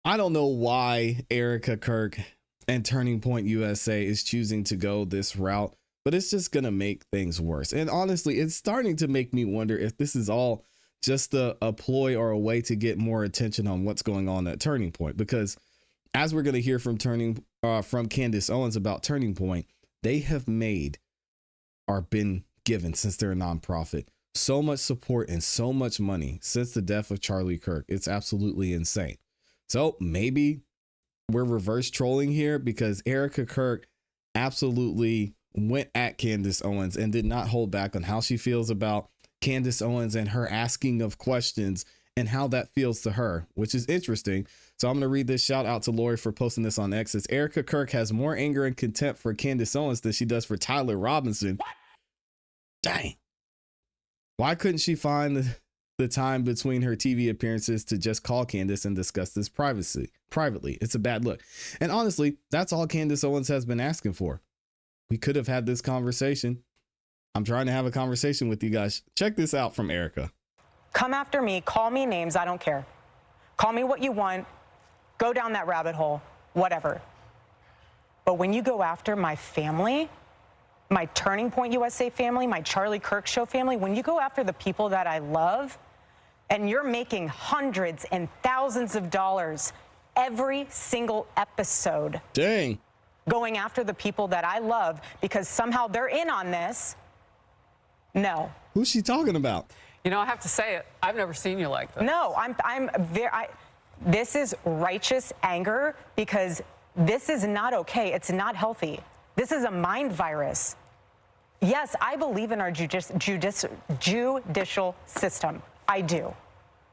I don't know why Erika Kirk and Turning Point USA is choosing to go this route, but it's just going to make things worse. And honestly, it's starting to make me wonder if this is all just a ploy or a way to get more attention on what's going on at Turning Point. Because as we're going to hear from from Candace Owens about Turning Point, they have made or been given, since they're a nonprofit, so much support and so much money since the death of Charlie Kirk. It's absolutely insane. So maybe we're reverse trolling here, because Erika Kirk absolutely went at Candace Owens and did not hold back on how she feels about Candace Owens and her asking of questions and how that feels to her, which is interesting. So I'm going to read this. Shout out to Lori for posting this on X. It's Erika Kirk has more anger and contempt for Candace Owens than she does for Tyler Robinson. What? Dang. Why couldn't she find the time between her TV appearances to just call Candace and discuss this privately? It's a bad look. And honestly, that's all Candace Owens has been asking for. We could have had this conversation. I'm trying to have a conversation with you guys. Check this out from Erika. Come after me, call me names, I don't care. Call me what you want, go down that rabbit hole, whatever. But when you go after my family, my Turning Point USA family, my Charlie Kirk Show family, when you go after the people that I love, and you're making hundreds and thousands of dollars every single episode. Dang. Going after the people that I love because somehow they're in on this. No. Who's she talking about? You know, I have to say it. I've never seen you like this. No, this is righteous anger, because this is not okay. It's not healthy. This is a mind virus. Yes, I believe in our judicial system. I do.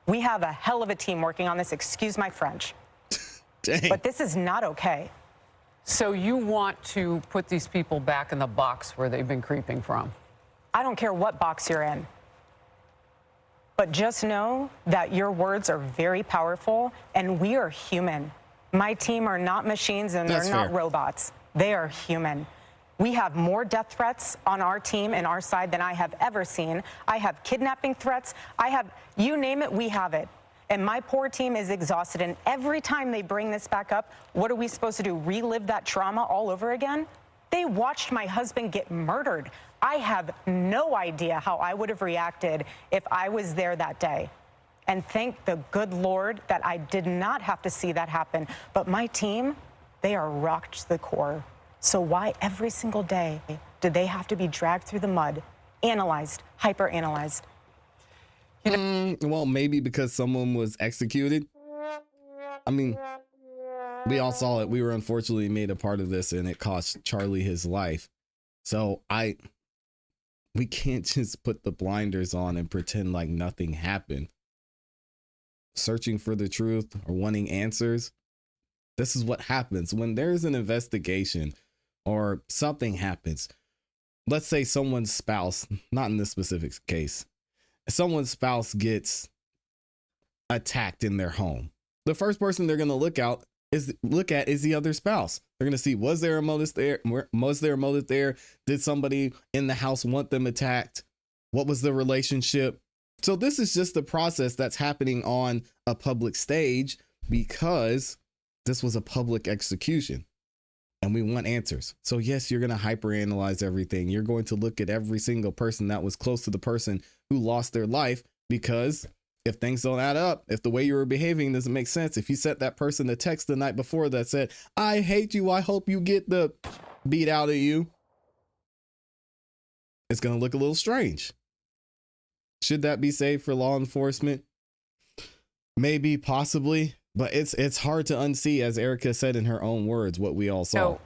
We have a hell of a team working on this. Excuse my French. Dang. But this is not okay. So you want to put these people back in the box where they've been creeping from? I don't care what box you're in. But just know that your words are very powerful, and we are human. My team are not machines, and they're not robots. They are human. We have more death threats on our team and our side than I have ever seen. I have kidnapping threats. I have, you name it, we have it. And my poor team is exhausted. And every time they bring this back up, what are we supposed to do? Relive that trauma all over again? They watched my husband get murdered. I have no idea how I would have reacted if I was there that day. And thank the good Lord that I did not have to see that happen. But my team, they are rocked to the core. So why every single day do they have to be dragged through the mud, analyzed, hyper-analyzed? Well, maybe because someone was executed. I mean, we all saw it. We were unfortunately made a part of this, and it cost Charlie his life. So we can't just put the blinders on and pretend like nothing happened. Searching for the truth or wanting answers. This is what happens when there's an investigation or something happens. Let's say someone's spouse, not in this specific case, someone's spouse gets attacked in their home. The first person they're going to look at is the other spouse. They're going to see, was there a motive there? Was there a motive there? Did somebody in the house want them attacked? What was the relationship? So this is just the process that's happening on a public stage, because this was a public execution and we want answers. So yes, you're going to hyperanalyze everything. You're going to look at every single person that was close to the person who lost their life, because if things don't add up, if the way you were behaving doesn't make sense, if you sent that person a text the night before that said, I hate you, I hope you get the beat out of you, it's going to look a little strange. Should that be safe for law enforcement? Maybe, possibly, but it's hard to unsee, as Erika said in her own words, what we all saw.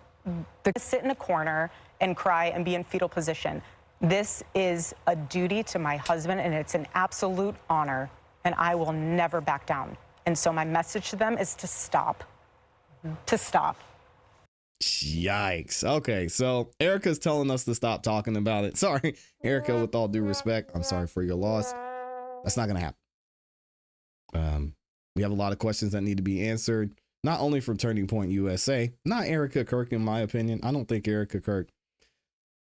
So sit in a corner and cry and be in fetal position. This is a duty to my husband, and it's an absolute honor, and I will never back down. And so my message to them is to stop. To stop. Yikes. Okay, so Erika's telling us to stop talking about it. Sorry, Erika, with all due respect, I'm sorry for your loss. That's not going to happen. We have a lot of questions that need to be answered, not only from Turning Point USA, not Erika Kirk, in my opinion. I don't think Erika Kirk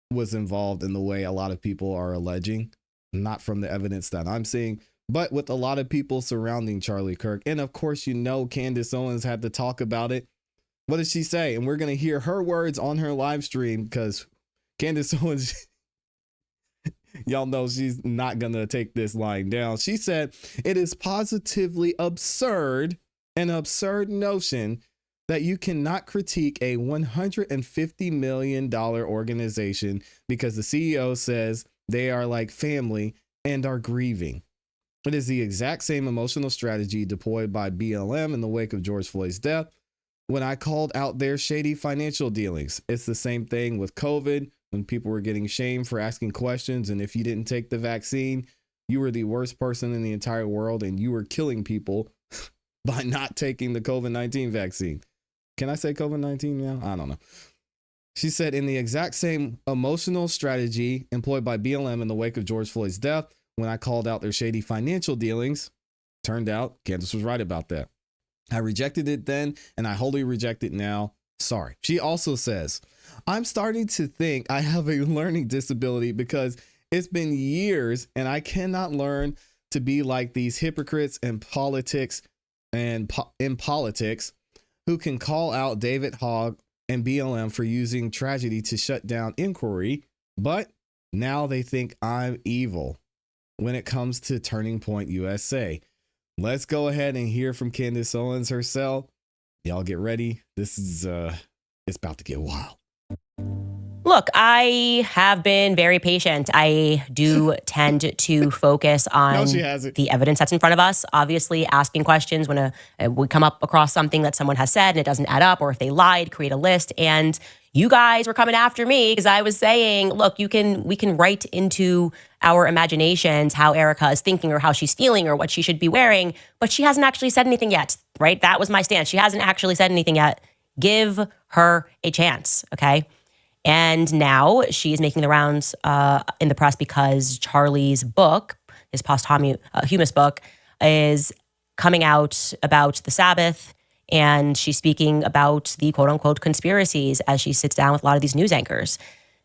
was involved in the way a lot of people are alleging, not from the evidence that I'm seeing. but with a lot of people surrounding Charlie Kirk. And of course, Candace Owens had to talk about it. What did she say? And we're going to hear her words on her live stream because Candace Owens, y'all know she's not going to take this lying down. She said, "It is positively absurd, an absurd notion that you cannot critique a $150 million organization because the CEO says they are like family and are grieving. It is the exact same emotional strategy deployed by BLM in the wake of George Floyd's death when I called out their shady financial dealings. It's the same thing with COVID when people were getting shamed for asking questions. And if you didn't take the vaccine, you were the worst person in the entire world and you were killing people by not taking the COVID-19 vaccine." Can I say COVID-19 now? I don't know. She said, in the exact same emotional strategy employed by BLM in the wake of George Floyd's death, when I called out their shady financial dealings, turned out Candace was right about that. I rejected it then, and I wholly reject it now. Sorry. She also says, I'm starting to think I have a learning disability because it's been years and I cannot learn to be like these hypocrites in politics who can call out David Hogg and BLM for using tragedy to shut down inquiry, but now they think I'm evil when it comes to Turning Point USA. Let's go ahead and hear from Candace Owens herself. Y'all get ready. This is, it's about to get wild. Look, I have been very patient. I do tend to focus on the evidence that's in front of us. Obviously, asking questions when we come up across something that someone has said and it doesn't add up, or if they lied, create a list. And you guys were coming after me because I was saying, look, we can write into our imaginations how Erika is thinking or how she's feeling or what she should be wearing, but she hasn't actually said anything yet, right? That was my stance. She hasn't actually said anything yet. Give her a chance, okay? And now she is making the rounds in the press because Charlie's book, his posthumous book, is coming out about the Sabbath, and she's speaking about the quote-unquote conspiracies as she sits down with a lot of these news anchors.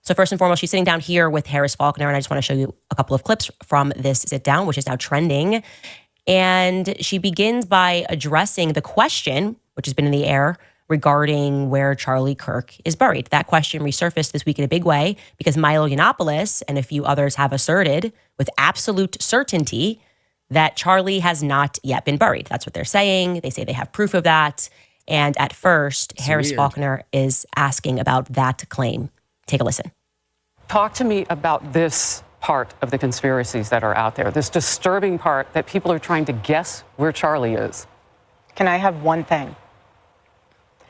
So first and foremost, she's sitting down here with Harris Faulkner, and I just want to show you a couple of clips from this sit-down, which is now trending. And she begins by addressing the question, which has been in the air, regarding where Charlie Kirk is buried. That question resurfaced this week in a big way because Milo Yiannopoulos and a few others have asserted with absolute certainty that Charlie has not yet been buried. That's what they're saying. They say they have proof of that. And at first, Harris Faulkner is asking about that claim. Take a listen. Talk to me about this part of the conspiracies that are out there, this disturbing part that people are trying to guess where Charlie is. Can I have one thing?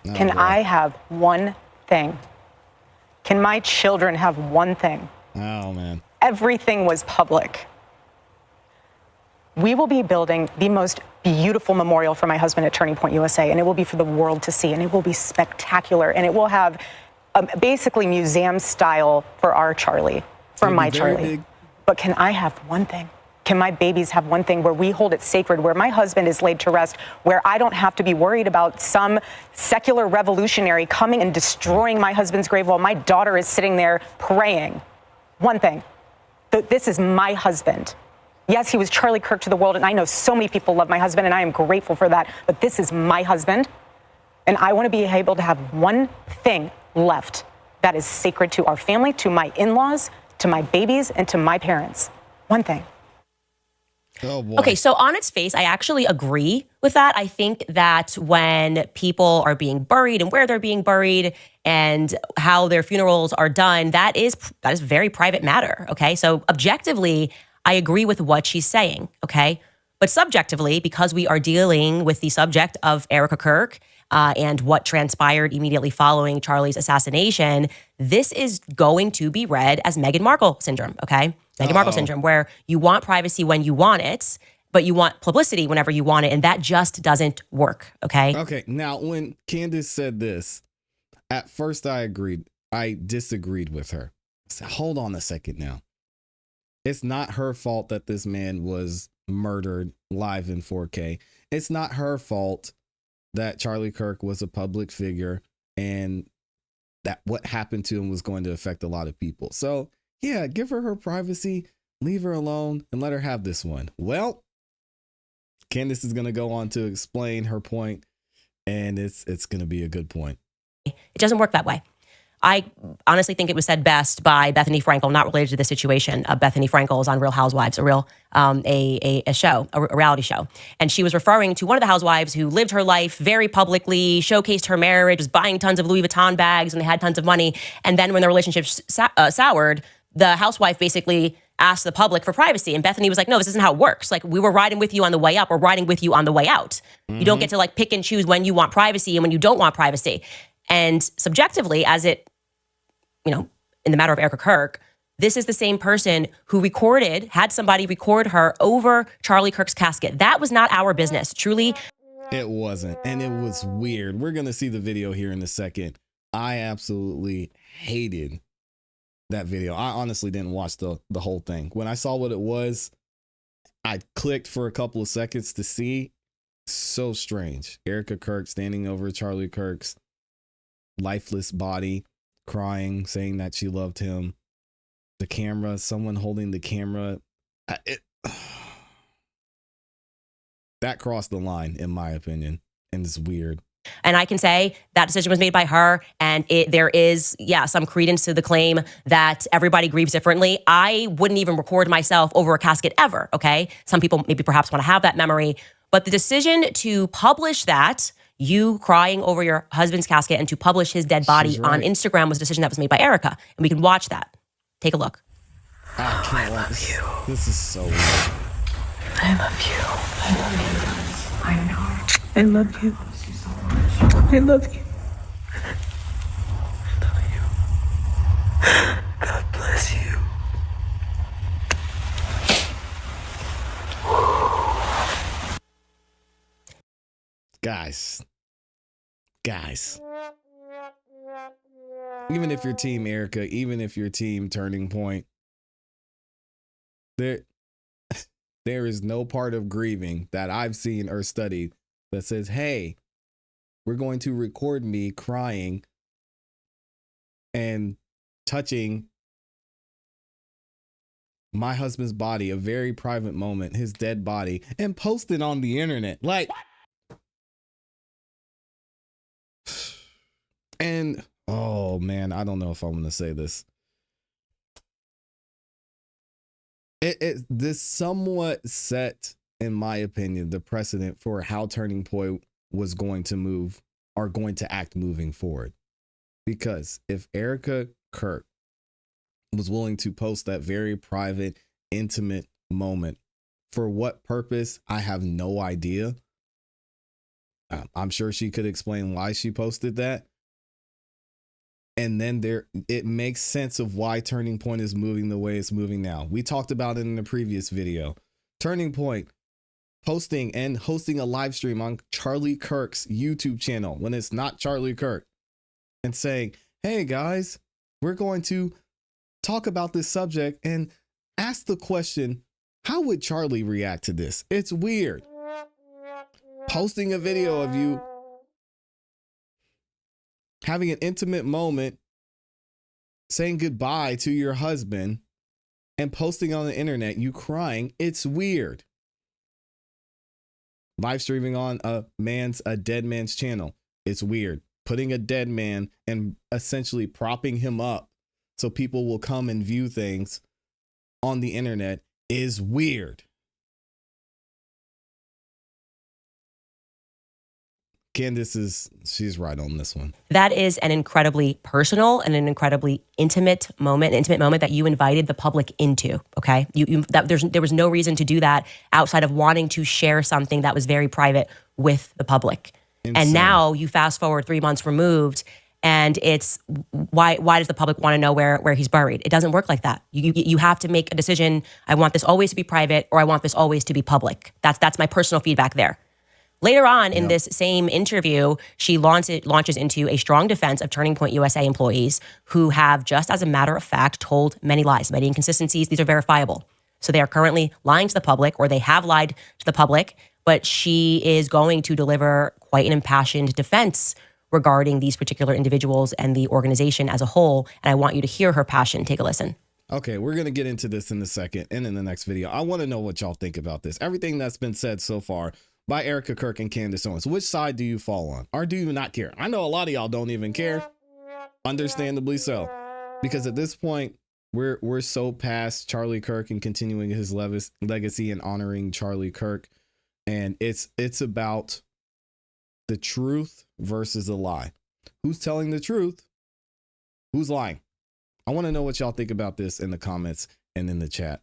I have one thing? Can my children have one thing? Oh, man. Everything was public. We will be building the most beautiful memorial for my husband at Turning Point USA, and it will be for the world to see, and it will be spectacular, and it will have basically museum style for our Charlie, for my Charlie. But can I have one thing? Can my babies have one thing where we hold it sacred, where my husband is laid to rest, where I don't have to be worried about some secular revolutionary coming and destroying my husband's grave while my daughter is sitting there praying? One thing. This is my husband. Yes, he was Charlie Kirk to the world, and I know so many people love my husband, and I am grateful for that, but this is my husband, and I want to be able to have one thing left that is sacred to our family, to my in-laws, to my babies, and to my parents. One thing. Oh, boy. Okay, so on its face, I actually agree with that. I think that when people are being buried and where they're being buried and how their funerals are done, that is very private matter, okay? So objectively, I agree with what she's saying, okay? But subjectively, because we are dealing with the subject of Erika Kirk and what transpired immediately following Charlie's assassination, this is going to be read as Meghan Markle syndrome, okay? Meghan Markle syndrome, where you want privacy when you want it, but you want publicity whenever you want it, and that just doesn't work, okay? Okay, now when Candace said this, at first I agreed. I disagreed with her. I said, hold on a second now. It's not her fault that this man was murdered live in 4K. It's not her fault that Charlie Kirk was a public figure and that what happened to him was going to affect a lot of people. So yeah, give her privacy, leave her alone, and let her have this one. Well, Candace is going to go on to explain her point, and it's going to be a good point. It doesn't work that way. I honestly think it was said best by Bethany Frankel, not related to this situation. Bethany Frankel is on Real Housewives, a reality show. And she was referring to one of the housewives who lived her life very publicly, showcased her marriage, was buying tons of Louis Vuitton bags, and they had tons of money. And then when the relationship soured, the housewife basically asked the public for privacy. And Bethany was like, no, this isn't how it works. Like, we were riding with you on the way up. We're riding with you on the way out. Mm-hmm. You don't get to like pick and choose when you want privacy and when you don't want privacy. And subjectively, as it, in the matter of Erika Kirk, this is the same person who had somebody record her over Charlie Kirk's casket. That was not our business. Truly. It wasn't. And it was weird. We're going to see the video here in a second. I absolutely hated that video. I honestly didn't watch the whole thing. When I saw what it was, I clicked for a couple of seconds to see. So strange. Erika Kirk standing over Charlie Kirk's lifeless body, crying, saying that she loved him. The camera, someone holding the camera. That crossed the line, in my opinion, and it's weird. And I can say that decision was made by her, and there is, some credence to the claim that everybody grieves differently. I wouldn't even record myself over a casket ever, okay? Some people maybe perhaps want to have that memory, but the decision to publish that, you crying over your husband's casket, and to publish his dead body on Instagram was a decision that was made by Erika. And we can watch that. Take a look. I love you. This is so weird. I love you. I love you. I know. I love you. I love you. I love you. God bless you. Guys, even if you're team Erika, even if you're team Turning Point, there is no part of grieving that I've seen or studied that says, hey, we're going to record me crying and touching my husband's body, a very private moment, his dead body, and post it on the internet. Like, and oh man, I don't know if I'm going to say this. This somewhat set, in my opinion, the precedent for how Turning Point was going to act moving forward. Because if Erika Kirk was willing to post that very private, intimate moment, for what purpose, I have no idea. I'm sure she could explain why she posted that. And then it makes sense of why Turning Point is moving the way it's moving now. We talked about it in the previous video. Turning Point posting and hosting a live stream on Charlie Kirk's YouTube channel when it's not Charlie Kirk, and saying, hey guys, we're going to talk about this subject and ask the question, how would Charlie react to this? It's weird. Posting a video of you having an intimate moment, saying goodbye to your husband, and posting on the internet, you crying, it's weird. Live streaming on a dead man's channel, it's weird. Putting a dead man and essentially propping him up so people will come and view things on the internet is weird. Candace she's right on this one. That is an incredibly personal and an incredibly intimate moment that you invited the public into, okay? There was no reason to do that outside of wanting to share something that was very private with the public. Insane. And now you fast forward 3 months removed, and it's why does the public want to know where he's buried? It doesn't work like that. You have to make a decision. I want this always to be private, or I want this always to be public. That's my personal feedback there. Later on in this same interview, she launches into a strong defense of Turning Point USA employees who have, just as a matter of fact, told many lies, many inconsistencies. These are verifiable. So they are currently lying to the public, or they have lied to the public, but she is going to deliver quite an impassioned defense regarding these particular individuals and the organization as a whole. And I want you to hear her passion. Take a listen. Okay, we're going to get into this in a second and in the next video. I want to know what y'all think about this. Everything that's been said so far by Erika Kirk and Candace Owens. Which side do you fall on? Or do you not care? I know a lot of y'all don't even care. Understandably so. Because at this point, we're so past Charlie Kirk and continuing his legacy and honoring Charlie Kirk. And it's about the truth versus a lie. Who's telling the truth? Who's lying? I want to know what y'all think about this in the comments and in the chat.